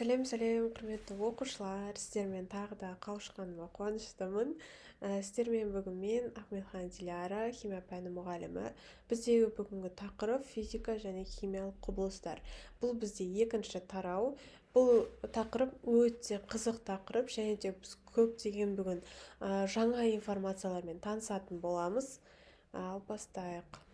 Сәлем, құрметті оқушылар, сіздермен тағы да қауышқаныма қуаныштымын. Сіздермен бүгін мен Ахметхан Диляра, химия пәні мұғалімі. Біздегі бүгінгі тақырып физика және химиялық құбылыстар. Бұл бізде екінші тарау. Бұл тақырып өте қызық тақырып, және де біз көптеген бүгін жаңа информациялармен танысатын боламыз. Ал бастайық.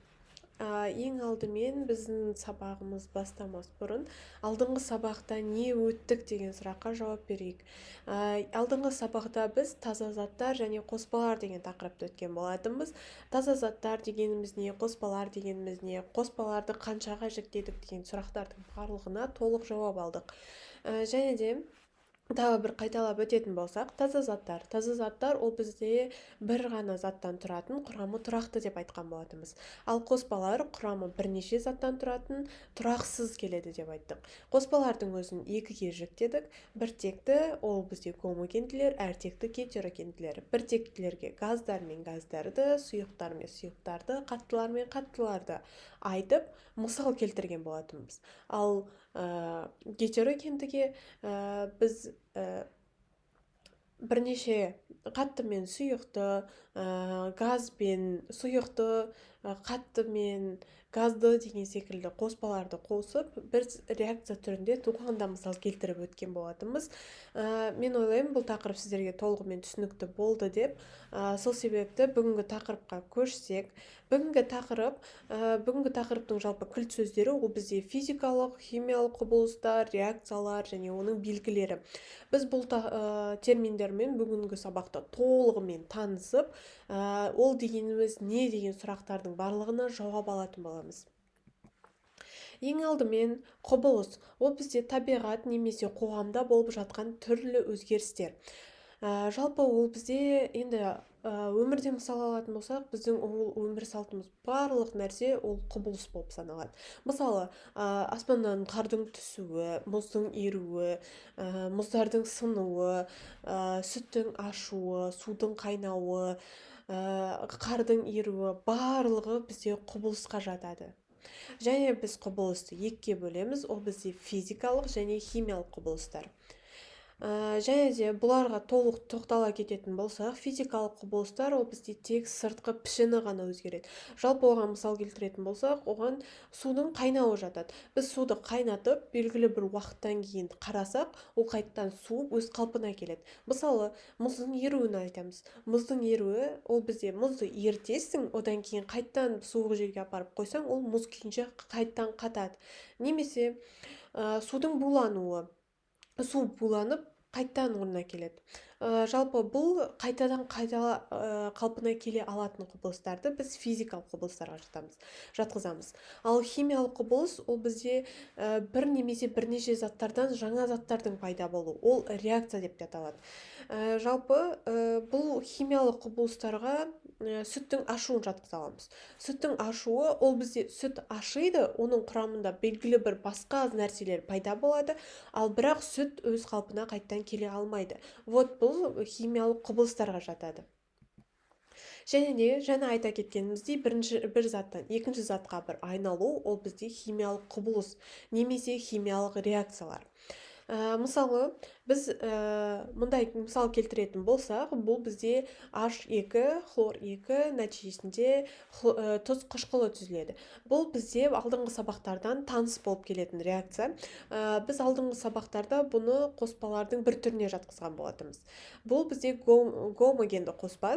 Ең алдымен біздің сабағымыз бастамас бұрын алдыңғы сабақта не өттік деген сұраққа жауап берейік. Алдыңғы сабақта біз таза заттар және қоспалар деген тақырыпты өткен болатынбыз. Таза заттар дегеніміз не, қоспалар дегеніміз не, қоспаларды қаншаға жіктедік деген сұрақтардың барлығына толық жауап алдық. Және де тағы бір қайталап өтетін болсақ, таза заттар ол бізде бір ғана заттан тұратын, құрамы тұрақты деп айтқан болатынбыз. Ал қоспалар құрамы бірнеше заттан тұратын, тұрақсыз келеді деп айттық. Қоспалардың өзін екіге жіктедік. Біртекті ол бізде гомогенділер, әртекті гетерогенділер. Біртектілерге газдар мен газдарды, сұйықтар мен сұйықтарды, қаттылар мен қаттыларды айтып, мысал келтірген болатынбыз. Ал гетерогендіге біз бірнеше қатты мен сұйықты, газ бен сұйықты, қатты мен газды деген секілді қоспаларды қосып, бір реакция түрінде туғанда мысал келтіріп өткен болатынбыз. Мен ойлаймын, бұл тақырып сіздерге толығымен түсінікті болды деп. Сол себепті бүгінгі тақырыпқа көшсек, бүгінгі тақырыптың жалпы кілт сөздері ол бізде физикалық, химиялық құбылыстар, реакциялар және оның белгілері. Біз бұл терминдермен бүгінгі сабақта толығымен танысып, ол дегеніміз не деген сұрақтардың барлығына жауап алатын боламыз. Ең алдымен құбылыс, ол бізде табиғат немесе қоғамда болып жатқан түрлі өзгерістер. Жалпы ол бізде енді өмірде мысал алатын болсақ, біздің өмір салтымыз барлық нәрсе ол құбылыс болып саналады. Мысалы, аспаннан қардың түсуі, мұздың еруі, мұздардың сынуы, сүттің ашуы, судың қайнауы, қардың еруі барлығы бізде құбылысқа жатады. Және біз құбылысты екіге бөлеміз, ол бізде физикалық және химиялық құбылыстар. Және де бұларға толық тоқтала кететін болсақ, физикалық құбылыстар ол бізде тек сыртқы пішіні ғана өзгереді. Жалпы оған мысал келтіретін болсақ, оған судың қайнауы жатады. Біз суды қайнатып, белгілі бір уақыттан кейін қарасақ, ол қайттан суып өз қалпына келеді. Мысалы, мұздың еруін айтамыз. Мұздың еруі ол бізде мұзды ерітесің, одан кейін қайттан суық жерге апарып қойсаң, ол мұз күйінше қайттан қатады. Немесе судың булануы. Су буланып, қайттан орнына келеді. Жалпы бұл қайтадан қалпына келе алатын құбылыстарды біз физикалық құбылыстарға жатқызамыз. Ал химиялық құбылыс ол бізде бір немесе бірнеше заттардан жаңа заттардың пайда болу. Ол реакция деп те аталады. Жалпы бұл химиялық құбылыстарға сүттің ашуын жатқыза аламыз. Сүттің ашуы ол бізде сүт ашиды, оның құрамында белгілі бір басқа нәрселер пайда болады, ал бірақ сүт өз қалпына қайттан келе алмайды. Вот бұл химиялық құбылыстарға жатады. Және де жаңа айта кеткеніміздей, бір заттан екінші затқа бір айналу ол бізде химиялық құбылыс немесе химиялық реакциялар. Мысалы, біз мұндай мысал келтіретін болсақ, бұл бізде H2, хлор 2 нәтижесінде тұз қышқылы түзіледі. Бұл бізде алдыңғы сабақтардан таныс болып келетін реакция. Біз алдыңғы сабақтарда бұны қоспалардың бір түріне жатқызған болатынбыз. Бұл бізде гомогенді қоспа.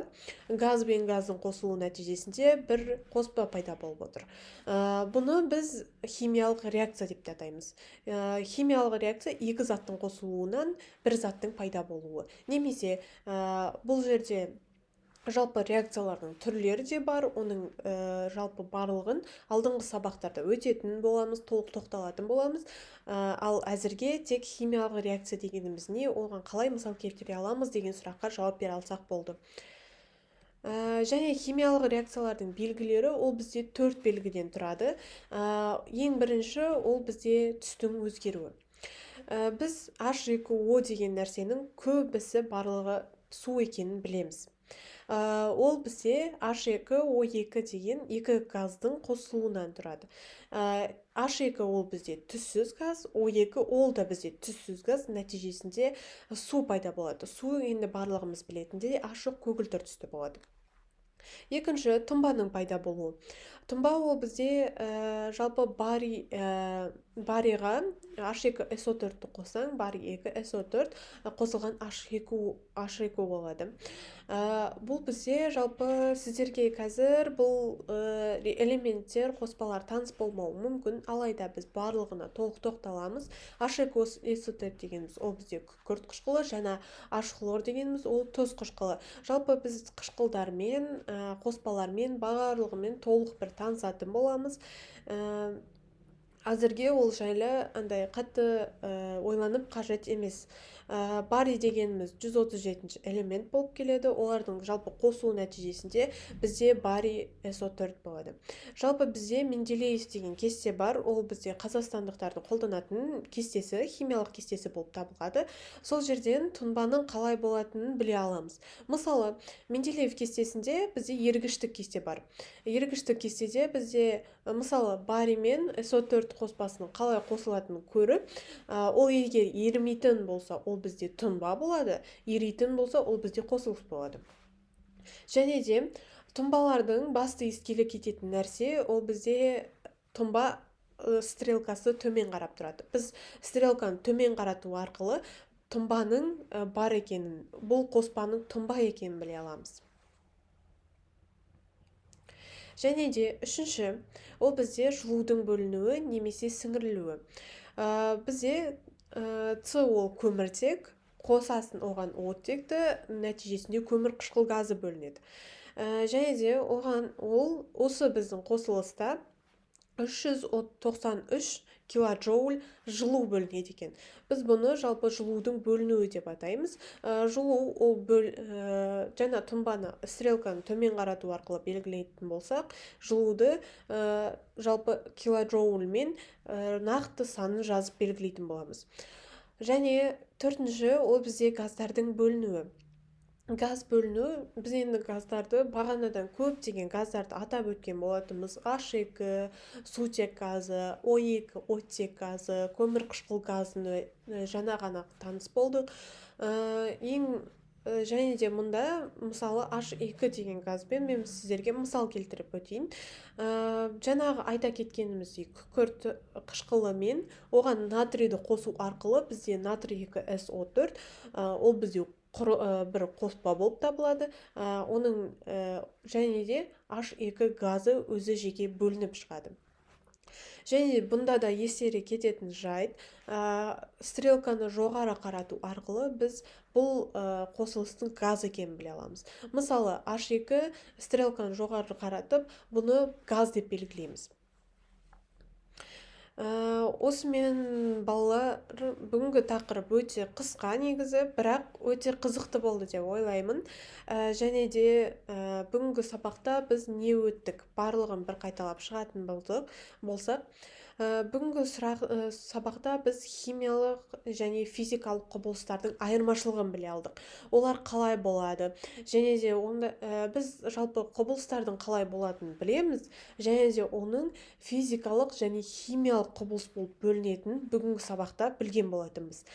Газ бен газдың қосылуы нәтижесінде бір қоспа пайда болып отыр. Бұны біз химиялық реакция деп те атаймыз. Химиялық реакция екі заттың қосылуынан бір заттың пайда болуы. Немесе бұл жерде жалпы реакциялардың түрлері де бар, оның жалпы барлығын алдыңғы сабақтарда өтетін боламыз, толық тоқталатын боламыз. Ал әзірге тек химиялық реакция дегеніміз не, оған қалай мысал келтіре аламыз деген сұраққа жауап бере алсақ болды. Және химиялық реакциялардың белгілері ол бізде 4 белгіден тұрады. Ең бірінші ол бізде түстің өзгеруі. Біз H2O деген нәрсенің көбісі барлығы су екенін білеміз. Ол бізде H2O2 деген екі газдың қосылуынан тұрады. H2 ол бізде түссіз газ, O2 ол да бізде түссіз газ, нәтижесінде су пайда болады. Су енді барлығымыз білетіндей ашық көгілдір түсті болады. Екінші, тұнбаның пайда болуы. Тұнба ол бізде жалпы бариға H2SO4-ті қоссаң, барий 2SO4 қосылған H2 болады. Бұл бізде жалпы сіздерге қазір бұл элементтер, қоспалар таныс болмауы мүмкін, алайда біз барлығына толық тоқталамыз. H2SO4 дегеніміз ол бізде күкірт қышқылы, және H-хлор дегеніміз ол тұз қышқылы. Жалпы біз қышқылдармен, қоспалармен барлығымен толық бір танысатын боламыз. Әзірге ол жайлы андай қатты ойланып қажет емес. Барий дегеніміз 137 элемент болып келеді. Олардың жалпы қосу нәтижесінде бізде барий SO4 болады. Жалпы бізде Менделеев деген кесте бар. Ол бізде қазақстандықтардың қолданатын кестесі, химиялық кестесі болып табылады. Сол жерден тұнбаның қалай болатынын біле аламыз. Мысалы, Менделеев кестесінде бізде ергіштік кесте бар. Ергіштік кестеде бізде мысалы барий мен SO4 қоспасының қалай қосылатынын көріп, ол егер ерімейтін болса, ол бізде тұнба болады, еритін болса, ол бізде қосылыс болады. Және де тұнбалардың басты ескелі кететін нәрсе, ол бізде тұнба стрелкасы төмен қарап тұрады. Біз стрелканы төмен қарату арқылы тұнбаның бар екенін, бұл қоспаның тұнба екенін біле аламыз. Және де үшінші, ол бізде жылудың бөлінуі немесе сіңірілуі. Бізде С ол көміртек, қосасын оған оттекті, нәтижесінде көмір қышқыл газы бөлінеді. Және де осы біздің қосылыста 393 килоджоуль жылу бөлінеді екен. Біз бұны жалпы жылудың бөлінуі деп атаймыз. Жылу ол жаңа тұнбаны стрелканы төмен қарату арқылы белгілейтін болсақ, жылуды жалпы килоджоульмен нақты санын жазып белгілейтін боламыз. Және төртінші, ол бізде газдардың бөлінуі. Газ бөліну, біз енді газдарды бағанадан көптеген газдарды атап өткен болатынбыз. H2, сутек газы, O2, оттек газы, көмір қышқыл газыны жаңа ғана таныс болдық. Және де мұнда мысалы H2 деген газбен мен сіздерге мысал келтіріп өтейін. Жаңағы айта кеткеніміздей күкірт қышқылы мен оған натрийді қосу арқылы бізде натрий 2SO4 ол бізде бір қоспа болып табылады. Оның және де H2 газы өзі жеке бөлініп шығады. Және бұнда да ескере кететін жайт, стрелканы жоғары қарату арқылы біз бұл қосылыстың газ екенін біле аламыз. Мысалы, H2 стрелканы жоғары қаратып, бұны газ деп белгілейміз. Осымен балалар, бүгінгі тақырып өте қысқа негізі, бірақ өте қызықты болды деп ойлаймын. Және де бүгінгі сабақта біз не өттік, барлығын бір қайталап шығатын болсақ, бүгінгі сабақта біз химиялық және физикалық құбылыстардың айырмашылығын біле алдық. Олар қалай болады, және де біз жалпы құбылыстардың қалай болатынын білеміз, және де оның физикалық және химиялық құбылыс болып бөлінетінін бүгінгі сабақта білген болатынбыз.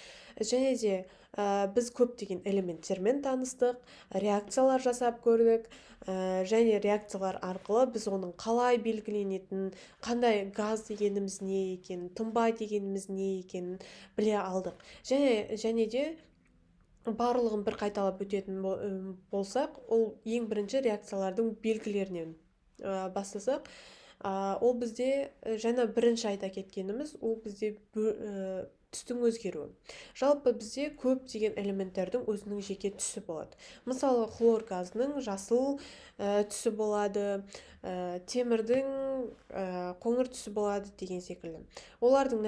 Және де біз көптеген элементтермен таныстық, реакциялар жасап көрдік, және реакциялар арқылы біз оның қалай белгіленетінін, қандай газ дегеніміз не екенін, тұнба дегеніміз не екенін біле алдық. Және де барлығын бір қайталап өтетін болсақ, ол ең бірінші реакциялардың белгілерінен бастасақ, ол бізде жаңа бірінші айта кеткеніміз, ол бізде түстің өзгеруі. Жалпы бізде көптеген элементтердің өзінің жеке түсі болады. Мысалы, хлор газының жасыл түсі болады, темірдің қоңыр түсі болады деген секілді. Олардың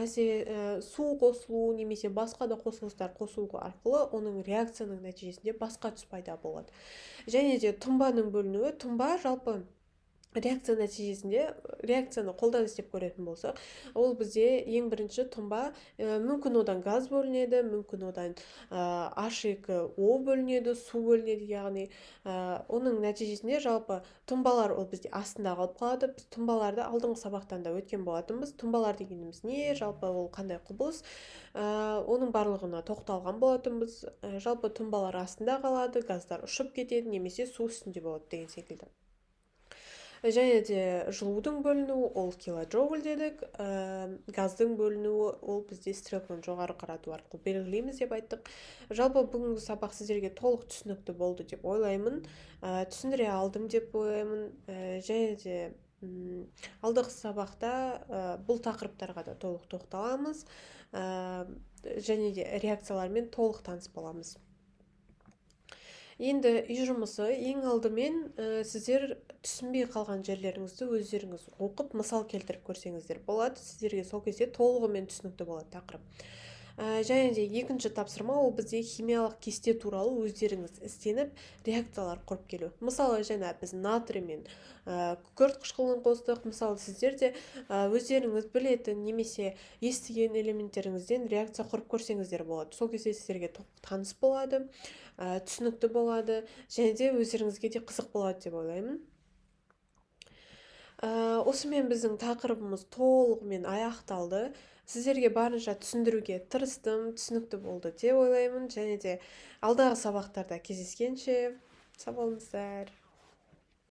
су қосылу немесе басқа да қосылыстар қосылу арқылы оның реакцияның нәтижесінде басқа түс пайда болады. Және де тұнбаның бөлінуі, тұнба жалпы реакция нәтижесінде реакцияны қолдан істеп көретін болсақ, ол бізде ең бірінші тұнба, мүмкін одан газ бөлінеді, мүмкін одан H2O бөлінеді, су бөлінеді, яғни оның нәтижесінде жалпы тұнбалар ол бізде астында қалып қалады. Біз тұнбаларды алдыңғы сабақтан да өткен болатынбыз. Тұнбалар дегеніміз не, жалпы ол қандай құбылыс, оның барлығына тоқталған болатынбыз. Жалпы тұнбалар астында қалады, газдар ұшып кетеді, немесе су үстінде болады деген секілді. Және де жылудың бөлінуі ол килоджоуль дедік, газдың бөлінуі ол бізде стрелканы жоғары қарату арқылы белгілейміз деп айттық. Жалпы бүгінгі сабақ сіздерге толық түсінікті болды деп ойлаймын, түсіндіре алдым деп ойлаймын, және де алдағы сабақта бұл тақырыптарға да толық тоқталамыз, және де реакциялармен толық таныс боламыз. Енді үй жұмысы ең алдымен сіздер түсінбей қалған жерлеріңізді өздеріңіз оқып, мысал келтіріп көрсеңіздер болады. Сіздерге сол кезде толығымен түсінікті болады тақырып. Және де екінші тапсырма ол бізде химиялық кесте туралы өздеріңіз ізденіп, реакциялар құрып келу. Мысалы, жаңа біз натрий мен күкірт қышқылын қостық. Мысалы, сіздер де өздеріңіз білетін немесе естіген элементтеріңізден реакция құрып көрсеңіздер болады. Сол кезде сіздерге таныс болады, түсінікті болады, және де өздеріңізге де қызық болады деп ойлаймын. Осымен біздің тақырыбымыз толығымен аяқталды. Сіздерге барынша түсіндіруге тырыстым, түсінікті болды деп ойлаймын, және де алдағы сабақтарда кездескенше сау болыңыздар.